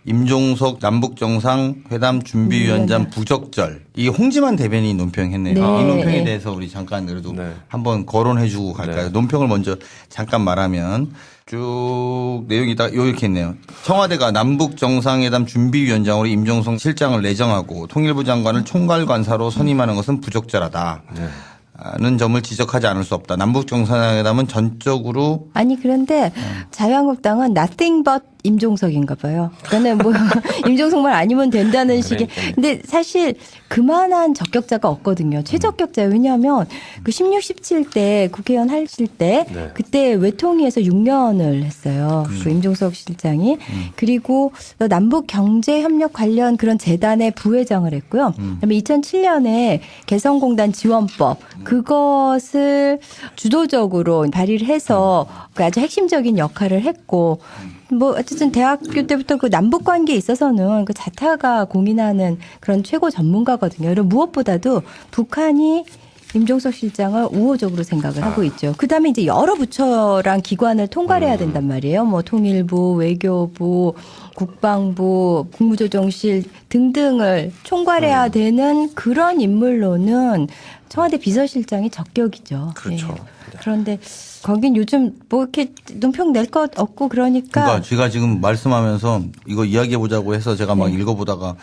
임종석 남북정상회담 준비위원장 부적절. 이 홍지만 대변인이 논평했네요. 네. 이 논평에 대해서 우리 잠깐 그래도 한번 거론해주고 갈까요? 논평을 먼저 잠깐 말하면 쭉 내용이 다 이렇게 있네요. 청와대가 남북정상회담 준비위원장으로 임종석 실장을 내정하고 통일부 장관을 총괄관사로 선임하는 것은 부적절하다. 는 점을 지적하지 않을 수 없다. 남북 정상회담은 전적으로 아니 그런데 자유한국당은 nothing but 임종석인가 봐요. 그러니까 뭐 임종석만 아니면 된다는 식의. 근데 사실 그만한 적격자가 없거든요. 최적격자예요. 왜냐하면 그 16, 17대 국회의원 하실 때 그때 외통위에서 6년을 했어요. 그 임종석 실장이. 그리고 남북 경제협력 관련 그런 재단의 부회장을 했고요. 그다음에 2007년에 개성공단 지원법 그것을 주도적으로 발의를 해서 아주 핵심적인 역할을 했고 뭐 어쨌든 대학교 때부터 그 남북 관계에 있어서는 그 자타가 공인하는 그런 최고 전문가거든요. 그리고 무엇보다도 북한이 임종석 실장을 우호적으로 생각을 하고 있죠. 그다음에 이제 여러 부처랑 기관을 통괄해야 된단 말이에요. 뭐 통일부, 외교부, 국방부, 국무조정실 등등을 총괄해야 되는 그런 인물로는 청와대 비서실장이 적격이죠. 그렇죠. 예. 그런데 거긴 요즘 뭐 이렇게 논평 낼 것 없고 그러니까 제가 지금 말씀하면서 이거 이야기해 보자고 해서 제가 막 읽어보다가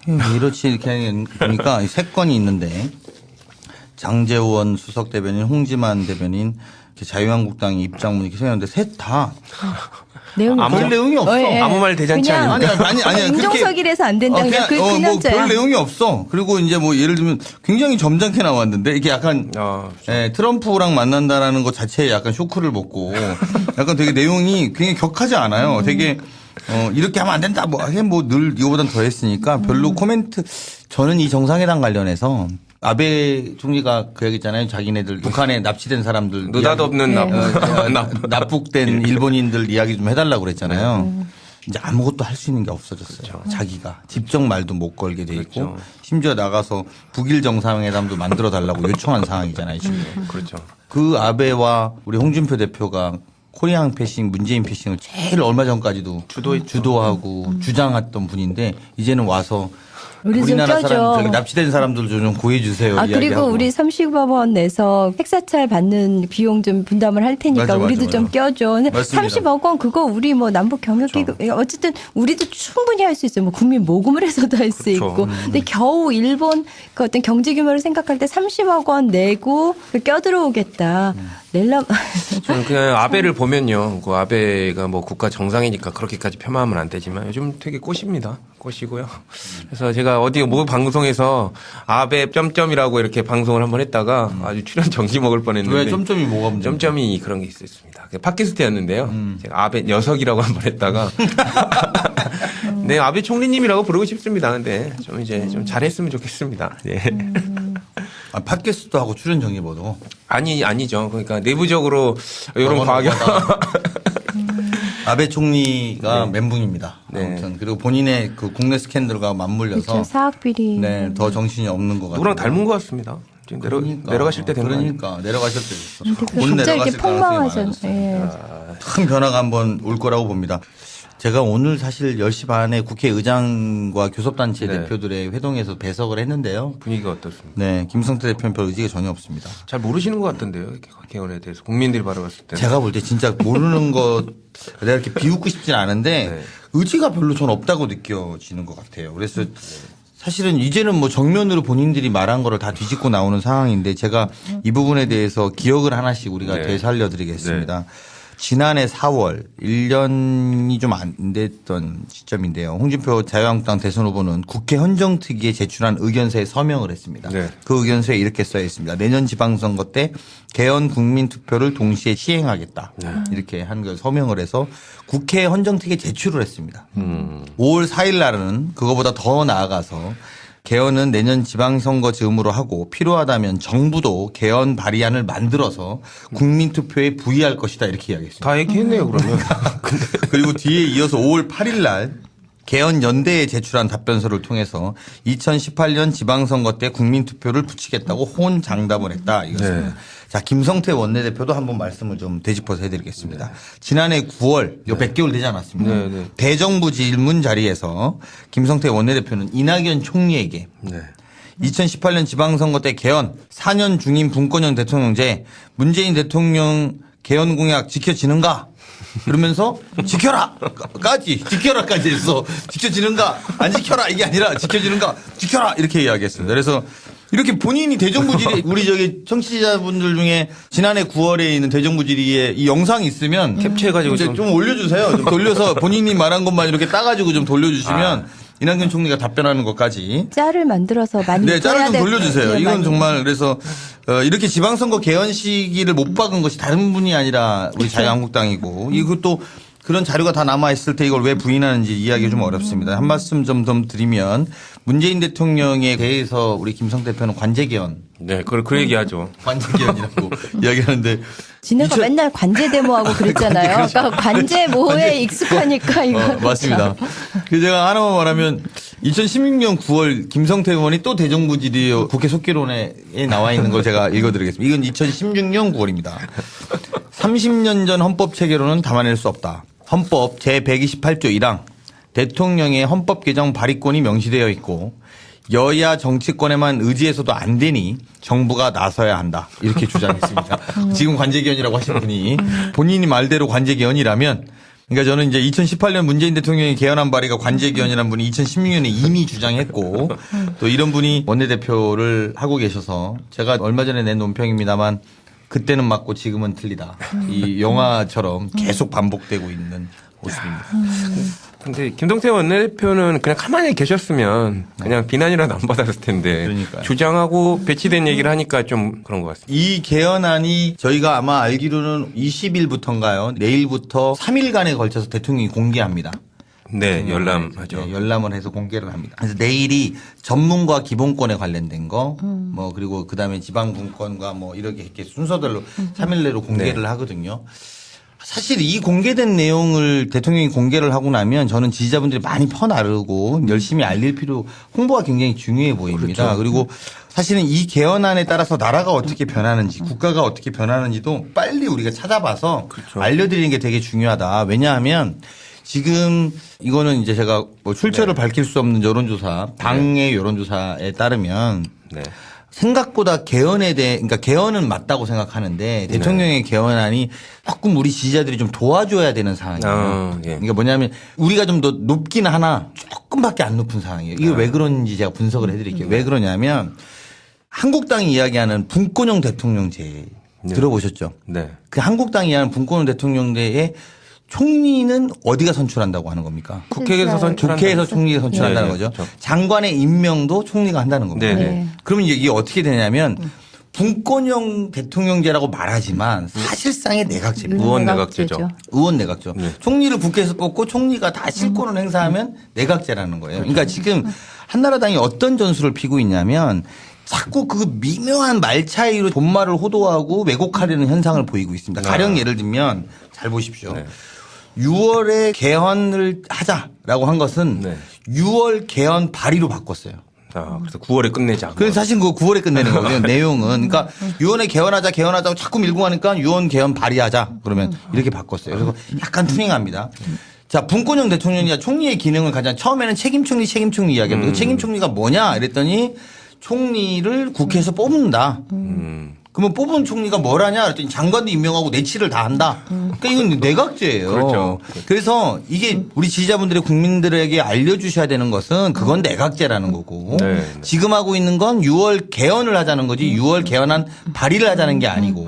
왜 이렇지 이렇게 보니까 세 건이 있는데 장제원 수석 대변인, 홍지만 대변인, 자유한국당의 입장문이 이렇게 생겼는데 셋 다 내용이 별 내용이 없어. 예. 아무 말 대잔치 그냥 아닙니까? 아니 임종석이라서 안 된다. 그냥 그 남자야. 별 내용이 없어. 그리고 이제 뭐 예를 들면 굉장히 점잖게 나왔는데 이게 약간 트럼프랑 만난다라는 것 자체에 약간 쇼크를 먹고 약간 되게 내용이 굉장히 격하지 않아요. 되게 이렇게 하면 안 된다. 뭐 늘 이거보단 더 했으니까 별로 코멘트. 저는 이 정상회담 관련해서 아베 총리가 그 얘기 있잖아요. 자기네들 북한에 납치된 사람들 느닷없는 납북된 일본인들 이야기 좀 해달라고 그랬잖아요. 이제 아무것도 할 수 있는 게 없어졌어요. 그렇죠. 자기가 직접 말도 못 걸게 돼 있고 그렇죠. 심지어 나가서 북일 정상회담도 만들어 달라고 요청한 상황이잖아요. 지금. 그렇죠. 그 아베와 우리 홍준표 대표가 코리안 패싱, 문재인 패싱을 제일 얼마 전까지도 주도하고 주장했던 분인데 이제는 와서 우리나라 사람 저기 납치된 사람들 좀 구해 주세요. 그리고 이야기하고. 우리 30억 원 내서 핵사찰 받는 비용 좀 분담을 할 테니까 우리도 좀 껴줘. 근데 30억 원 그거 우리 뭐 남북 경협기 어쨌든 우리도 충분히 할 수 있어요. 뭐 국민 모금을 해서도 할 수 있고. 근데 겨우 일본 그 어떤 경제 규모를 생각할 때 30억 원 내고 껴들어오겠다. 저는 그냥 아베를 보면요. 그 아베가 뭐 국가 정상이니까 그렇게까지 폄하하면 안 되지만 요즘 되게 꽃입니다. 꽃이고요. 그래서 제가 모 방송에서 아베 점점이라고 이렇게 방송을 한번 했다가 아주 출연 정지 먹을 뻔했는데. 왜 점점이 뭐가 문제인가요? 점점이 그런 게 있었습니다. 팟캐스트였는데요. 제가 아베 녀석이라고 한번 했다가. 네, 아베 총리님이라고 부르고 싶습니다. 근데 좀 이제 좀 잘했으면 좋겠습니다. 예. 팟캐스트도 하고 출연 정리보도 아니죠. 그러니까 내부적으로 이런 과격. 아베 총리가 멘붕입니다. 네. 아무튼 그리고 본인의 그 국내 스캔들과 맞물려서 그렇죠. 사학비리. 네, 더 정신이 없는 것 같아요. 누구랑 닮은 것 같습니다. 지금 내려가실 때 된 거 아니에요? 그러니까 내려가실 때 됐어. 갑자기 이렇게 폭망하셨어요. 큰 변화가 한번 올 거라고 봅니다. 제가 오늘 사실 10시 반에 국회의장과 교섭단체 대표들의 회동에서 배석을 했는데요. 분위기가 어떻습니까? 네, 김성태 대표는 별 의지가 전혀 없습니다. 잘 모르시는 것 같던데요. 개헌에 대해서 국민들이 바라봤을 때. 제가 볼 때 진짜 모르는 것 내가 이렇게 비웃고 싶진 않은데 의지가 별로 전 없다고 느껴지는 것 같아요. 그래서 사실은 이제는 뭐 정면으로 본인들이 말한 거를 다 뒤집고 나오는 상황인데 제가 이 부분에 대해서 기억을 하나씩 우리가 되살려드리겠습니다. 지난해 4월 1년이 좀 안 됐던 시점인데요. 홍준표 자유한국당 대선 후보는 국회 헌정특위에 제출한 의견서에 서명을 했습니다. 그 의견서에 이렇게 써 있습니다. 내년 지방선거 때 개헌 국민투표를 동시에 시행하겠다. 이렇게 한 걸 서명을 해서 국회 헌정특위에 제출을 했습니다. 5월 4일 날은 그거보다 더 나아가서 개헌은 내년 지방선거 즈음으로 하고 필요하다면 정부도 개헌 발의안을 만들어서 국민투표에 부의할 것이다 이렇게 이야기했습니다. 다 얘기했네요 그러면. 그리고 뒤에 이어서 5월 8일 날 개헌 연대에 제출한 답변서를 통해서 2018년 지방선거 때 국민투표를 붙이겠다고 혼장담을 했다 이것입니다. 자, 김성태 원내대표도 한번 말씀을 좀 되짚어서 해드리겠습니다. 지난해 9월, 요 100개월 되지 않았습니다. 네, 네. 대정부 질문 자리에서 김성태 원내대표는 이낙연 총리에게 네. 2018년 지방선거 때 개헌 4년 중임 분권형 대통령제 문재인 대통령 개헌 공약 지켜지는가? 그러면서 지켜라까지 했어. 지켜지는가? 안 지켜라 이게 아니라 지켜지는가? 지켜라 이렇게 이야기했습니다. 그래서 이렇게 본인이 대정부 질의 우리 저기 청취자분들 중에 지난해 9월에 있는 대정부 질의에 이 영상이 있으면 캡처해가지고 좀 올려주세요. 좀 돌려서 본인이 말한 것만 이렇게 따가지고 좀 돌려주시면 이낙연 총리가 답변하는 것까지. 짤을 만들어서 많이 네, 짤을 써야 좀 될 돌려주세요. 것 이건 같아요. 정말 그래서 이렇게 지방선거 개헌 시기를 못 박은 것이 다른 분이 아니라 우리 자유한국당이고 이것도 그런 자료가 다 남아있을 때 이걸 왜 부인하는지 이야기가 좀 어렵습니다. 한 말씀 좀 더 드리면 문재인 대통령에 대해서 우리 김성태 대표는 관제개헌. 네, 그 얘기하죠. 관제개헌이라고 이야기하는데. 지네가 맨날 관제 데모하고 그랬잖아요. 그러니까 관제 익숙하니까 이거. 맞습니다. 그 제가 하나만 말하면 2016년 9월 김성태 의원이 또 대정부 질의 국회 속기론에 나와 있는 걸 제가 읽어드리겠습니다. 이건 2016년 9월입니다. 30년 전 헌법 체계로는 담아낼 수 없다. 헌법 제128조 1항 대통령의 헌법 개정 발의권이 명시되어 있고 여야 정치권에만 의지해서도 안 되니 정부가 나서야 한다. 이렇게 주장했습니다. 지금 관제개헌이라고 하신 분이 본인이 말대로 관제개헌이라면 그러니까 저는 이제 2018년 문재인 대통령이 개헌안 발의가 관제개헌이라는 분이 2016년에 이미 주장했고 또 이런 분이 원내대표를 하고 계셔서 제가 얼마 전에 낸 논평입니다만 그때는 맞고 지금은 틀리다. 이 영화처럼 계속 반복되고 있는 모습입니다. 근데 김성태 원내대표는 그냥 가만히 계셨으면 그냥 비난이라도 안 받았을 텐데 그러니까요. 주장하고 배치된 얘기를 하니까 좀 그런 것 같습니다. 이 개헌안이 저희가 아마 알기로는 20일부터인가요? 내일부터 3일간에 걸쳐서 대통령이 공개합니다. 네, 열람하죠. 네, 열람을 해서 공개를 합니다. 그래서 내일이 전문과 기본권에 관련된 거, 뭐 그리고 그다음에 지방분권과 뭐 이렇게 순서대로 3일 내로 공개를 하거든요. 사실 이 공개된 내용을 대통령이 공개를 하고 나면 저는 지지자분들이 많이 퍼나르고 열심히 알릴 필요, 홍보가 굉장히 중요해 보입니다. 그렇죠. 그리고 사실은 이 개헌안에 따라서 나라가 어떻게 변하는지 국가가 어떻게 변하는지도 빨리 우리가 찾아봐서 그렇죠. 알려드리는 게 되게 중요하다. 왜냐하면 지금 이거는 이제 제가 뭐 출처를 밝힐 수 없는 여론조사, 당의 여론조사에 따르면 네. 생각보다 개헌에 대해, 그러니까 개헌은 맞다고 생각하는데 대통령의 개헌안이 조금 우리 지지자들이 좀 도와줘야 되는 상황이에요. 예. 그러니까 뭐냐면 우리가 좀 더 높긴 하나 조금밖에 안 높은 상황이에요. 이게 왜 그런지 제가 분석을 해드릴게요. 왜 그러냐면 한국당이 이야기하는 분권형 대통령제 들어보셨죠? 네. 그 한국당이 이야기하는 분권형 대통령제에 총리는 어디가 선출한다고 하는 겁니까? 국회에서 선출한다. 국회에서 총리가 선출한다는 네, 거죠. 그렇죠. 장관의 임명도 총리가 한다는 겁니다. 네, 네. 그러면 이게 어떻게 되냐면 분권형 대통령제라고 말하지만 사실상의 내각제입니다. 의원 내각제죠. 의원 내각제. 네. 총리를 국회에서 뽑고 총리가 다 실권을 행사하면 내각제라는 거예요. 그러니까 지금 한나라당이 어떤 전술을 피고 있냐면 자꾸 그 미묘한 말 차이로 본말을 호도하고 왜곡하려는 현상을 보이고 있습니다. 가령 예를 들면 잘 보십시오. 네. 6월에 개헌을 하자라고 한 것은 네. 6월 개헌 발의로 바꿨어요. 그래서 9월에 끝내자. 그래서 사실 그 9월에 끝내는 거거든요. 내용은. 그러니까 유언에 개헌하자고 자꾸 밀고 가니까 유언 개헌 발의하자. 그러면 이렇게 바꿨어요. 그래서 약간 튜닝합니다. 자, 분권형 대통령이자 총리의 기능을 가장 처음에는 책임총리 이야기합니다. 그 책임총리가 뭐냐 이랬더니 총리를 국회에서 뽑는다. 그러면 뽑은 총리가 뭘 하냐 그랬더니 장관도 임명하고 내치를 다 한다. 그러니까 이건 내각제예요. 그렇죠. 그래서 이게 우리 지지자분들이 국민들에게 알려주셔야 되는 것은 그건 내각제라는 거고 네. 지금 하고 있는 건 6월 개헌을 하자는 거지 6월 개헌안 발의를 하자는 게 아니고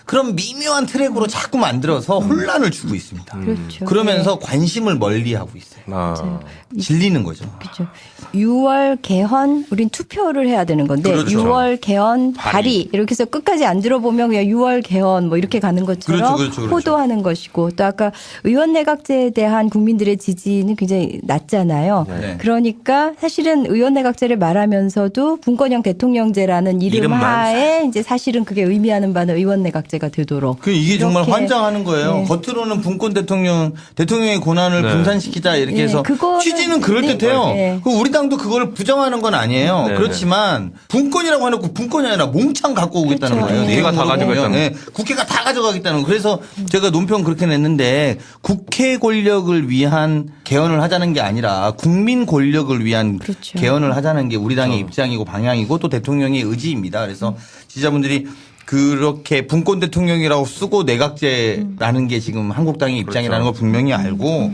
그런 미묘한 트랙으로 자꾸 만들어서 혼란을 주고 있습니다. 그렇죠. 그러면서 관심을 멀리하고 있어요. 질리는 거죠. 그렇죠. 6월 개헌, 우린 투표를 해야 되는 건데 그렇죠. 6월 개헌 발의 이렇게 해서 끝까지 안 들어보면 그냥 6월 개헌 뭐 이렇게 가는 것처럼 그렇죠. 호도하는 것이고 또 아까 의원 내각제에 대한 국민들의 지지는 굉장히 낮잖아요. 네. 그러니까 사실은 의원 내각제를 말하면서도 분권형 대통령제라는 이름 이름만 하에 이제 사실은 그게 의미하는 바는 의원 내각제가 되도록 이게 정말 이렇게. 환장하는 거예요. 네. 겉으로는 분권 대통령의 권한을 네. 분산시키자 이렇게 얘기해서 그거는- 취지는 그럴듯해요. 네. 그 우리 당도 그걸 부정하는 건 아니에요. 네. 그렇지만 분권이라고 해놓고 분권이 아니라 몽창 갖고 오겠다는 그렇죠. 거예요. 네. 국회가 다 내용으로 가져가겠다는 보면. 네. 국회가 다 가져가겠다는 거. 그래서 제가 논평 그렇게 냈는데 국회 권력을 위한 개헌을 하자는 게 아니라 국민 권력을 위한 그렇죠. 개헌을 하자는 게 우리 당의 입장이고 방향이고 또 대통령의 의지입니다. 그래서 지지자분들이 그렇게 분권 대통령이라고 쓰고 내각제라는 게 지금 한국당의 입장이라는 걸 분명히 알고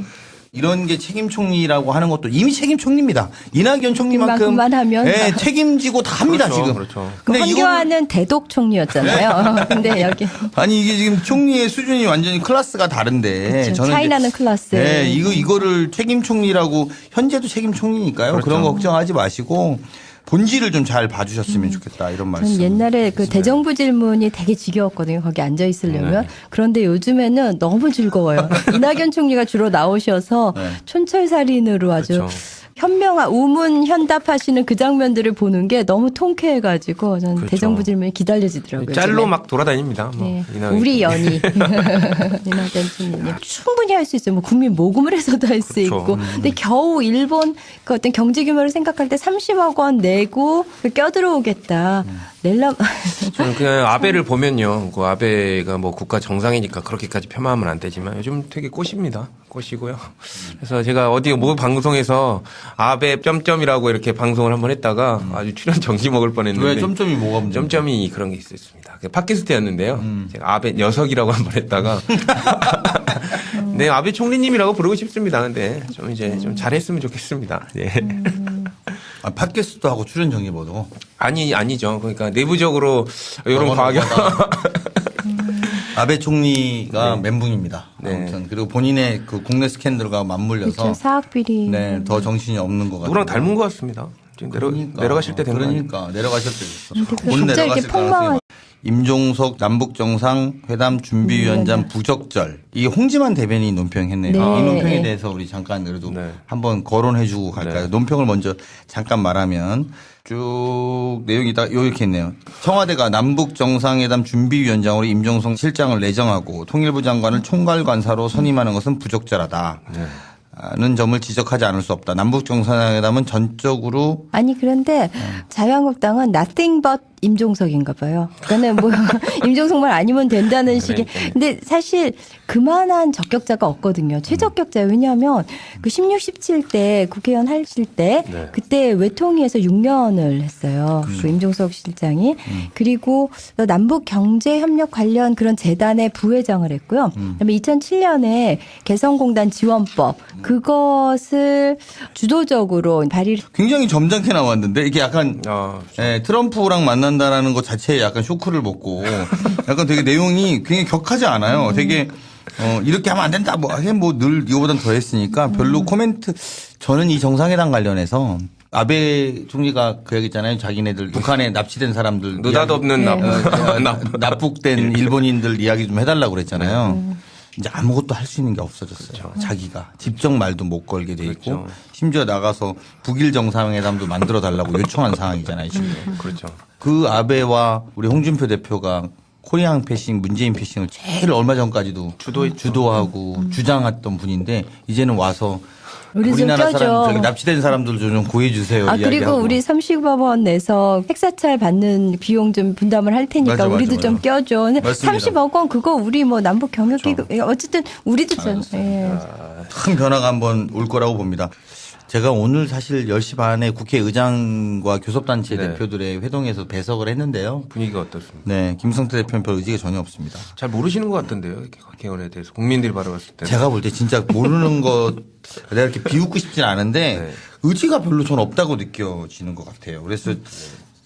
이런 게 책임 총리라고 하는 것도 이미 책임 총리입니다. 이낙연 총리만큼 그만큼만 하면 예, 책임지고 다 합니다 그렇죠, 지금. 그렇죠. 그 근데 이거 황교안은 대독 총리였잖아요. 근데 여기 아니 이게 지금 총리의 수준이 완전히 클래스가 다른데 그렇죠. 저는 차이나는 이제 클래스. 네, 이거를 책임 총리라고 현재도 책임 총리니까요. 그렇죠. 그런 거 걱정하지 마시고 본질을 좀 잘 봐주셨으면 좋겠다 이런 말씀. 전 옛날에 그 대정부 질문이 되게 지겨웠거든요. 거기 앉아 있으려면. 그런데 요즘에는 너무 즐거워요. 이낙연 총리가 주로 나오셔서 네. 촌철살인으로 아주 그렇죠. 현명한 우문 현답하시는 그 장면들을 보는 게 너무 통쾌해가지고 저는 그렇죠. 대정부 질문이 기다려지더라고요. 짤로 요즘에. 막 돌아다닙니다. 뭐 네. 이낙연 우리 총리. 연희 이낙연 총리님 충분히 할 수 있어요. 뭐 국민 모금을 해서도 할 수 그렇죠. 있고. 근데 겨우 일본 그 어떤 경제 규모를 생각할 때 30억 원 내고 껴들어오겠다. 낼라 저는 그냥 아베를 보면요. 그 아베가 뭐 국가 정상이니까 그렇게까지 폄하하면 안 되지만 요즘 되게 꽃입니다. 꽃이고요. 그래서 제가 어디 모 방송에서 아베 점점이라고 이렇게 방송을 한번 했다가 아주 출연 정지 먹을 뻔했는데 왜 점점이 뭐가 문제입니까? 점점이 그런 게 있었습니다. 팟캐스트였는데요. 제가 아베 녀석이라고 한번 했다가 네 아베 총리님이라고 부르고 싶습니다. 근데 좀 이제 좀 잘했으면 좋겠습니다. 예. 아, 팟캐스트도 하고 출연 정리보도. 아니죠. 그러니까 내부적으로 이런 과학 아베 총리가 멘붕입니다. 네. 아무튼 그리고 본인의 그 국내 스캔들과 맞물려서 그렇죠. 사학 비리. 네, 더 정신이 없는 것 같아요. 누구랑 닮은 것 같습니다. 지금 내려가실 때 된 거 아니에요? 그러니까 내려가실 때 됐어. 근데 곧 갑자기 내려가실 이렇게 폭망을- 가능성이 임종석 남북 정상회담 준비위원장 부적절. 이 홍지만 대변인이 논평했네요. 네. 이 논평에 네. 대해서 우리 잠깐 그래도 네. 한번 거론해주고 갈까요? 네. 논평을 먼저 잠깐 말하면 쭉 내용이 딱 이렇게 있네요. 청와대가 남북 정상회담 준비위원장으로 임종석 실장을 내정하고 통일부 장관을 총괄관사로 선임하는 것은 부적절하다. 는 점을 지적하지 않을 수 없다. 남북 정상회담은 전적으로 아니 그런데 자유한국당은 nothing but 임종석인가 봐요. 그러니까 뭐 임종석만 아니면 된다는 식의. 근데 사실 그만한 적격자가 없거든요. 최적격자 왜냐하면 그 16, 17 때 국회의원 하실 때 네. 그때 외통위에서 6년을 했어요. 그 임종석 실장이. 그리고 남북 경제협력 관련 그런 재단의 부회장을 했고요. 그다음에 2007년에 개성공단 지원법 그것을 주도적으로 발의를 굉장히 점잖게 나왔는데 이게 약간 트럼프랑 만난다라는 것 자체에 약간 쇼크를 먹고 약간 되게 내용이 굉장히 격하지 않아요. 되게 이렇게 하면 안 된다. 뭐 늘 이거보단 더 했으니까 별로 코멘트 저는 이 정상회담 관련해서 아베 총리가 그 얘기 있잖아요. 자기네들 북한에 납치된 사람들 느닷없는 납북된 일본인들 이야기 좀 해달라고 그랬잖아요. 이제 아무것도 할 수 있는 게 없어졌어요. 그렇죠. 자기가 직접 말도 못 걸게 돼 있고 그렇죠. 심지어 나가서 북일 정상회담도 만들어 달라고 요청한 상황이잖아요. 지금. 그렇죠. 그 아베와 우리 홍준표 대표가 코리안 패싱, 문재인 패싱을 제일 얼마 전까지도 주도하고 주장했던 분인데 이제는 와서 우리 좀 우리나라 껴줘. 사람 저기 납치된 사람들 좀 구해주세요. 아, 그리고 이야기하고. 우리 30억 내서 핵사찰 받는 비용 좀 분담을 할 테니까 맞아, 우리도 맞아, 좀 맞아. 껴줘. 근데 맞습니다. 30억 원 그거 우리 뭐 남북 경협기 어쨌든 우리도 좀. 예. 큰 변화가 한번 올 거라고 봅니다. 제가 오늘 사실 10시 반에 국회의장과 교섭단체 네. 대표들의 회동에서 배석을 했는데요. 분위기가 어떻습니까? 네, 김성태 대표는 별 의지가 전혀 없습니다. 잘 모르시는 것 같던데요. 이렇게 개헌에 대해서 국민들이 바라봤을 때. 제가 볼 때 진짜 모르는 거 내가 이렇게 비웃고 싶진 않은데 네. 의지가 별로 전 없다고 느껴지는 것 같아요. 그래서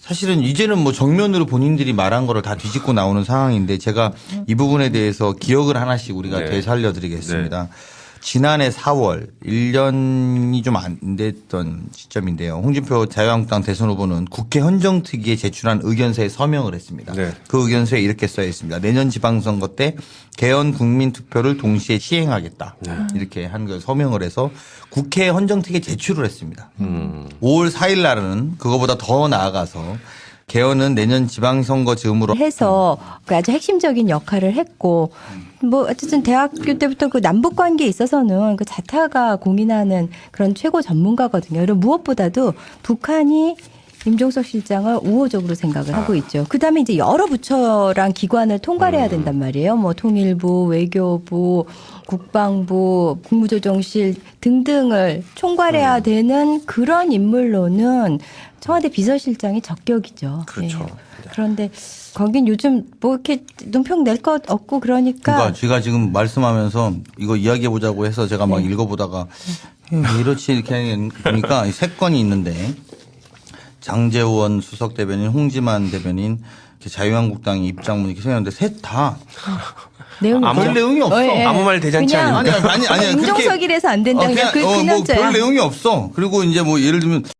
사실은 이제는 뭐 정면으로 본인들이 말한 거를 다 뒤집고 나오는 상황인데 제가 이 부분에 대해서 기억을 하나씩 우리가 네. 되살려 드리겠습니다. 지난해 4월 1년이 좀 안 됐던 시점인데요. 홍준표 자유한국당 대선 후보는 국회 헌정특위에 제출한 의견서에 서명을 했습니다. 네. 그 의견서에 이렇게 써 있습니다. 내년 지방선거 때 개헌 국민투표를 동시에 시행하겠다. 이렇게 한 걸 서명을 해서 국회 헌정특위에 제출을 했습니다. 5월 4일 날은 그거보다 더 나아가서 개헌은 내년 지방선거 즈음으로 해서 그 아주 핵심적인 역할을 했고 뭐 어쨌든 대학교 때부터 그 남북 관계에 있어서는 그 자타가 공인하는 그런 최고 전문가거든요. 그리고 무엇보다도 북한이 임종석 실장을 우호적으로 생각을 하고 있죠. 그다음에 이제 여러 부처랑 기관을 통괄해야 음. 된단 말이에요. 뭐 통일부, 외교부, 국방부, 국무조정실 등등을 총괄해야 되는 그런 인물로는 청와대 비서실장이 적격이죠. 그렇죠. 네. 그런데 거긴 요즘 뭐 이렇게 논평 낼 것 없고 그러니까 그러니까 제가 지금 말씀하면서 이거 이야기해 보자고 해서 제가 막 읽어보다가 왜 이렇지 이렇게 보니까 세 건이 있는데 장제원 수석 대변인, 홍지만 대변인, 이렇게 자유한국당 입장문 이렇게 생겼는데 셋 다 내용이 아무 없죠. 별 내용이 없어. 아무 말 대잔치 그냥 아닙니까? 아니야. 임종석이라서 안 된다. 그냥 그 뭐 남자야. 별 내용이 없어. 그리고 이제 뭐 예를 들면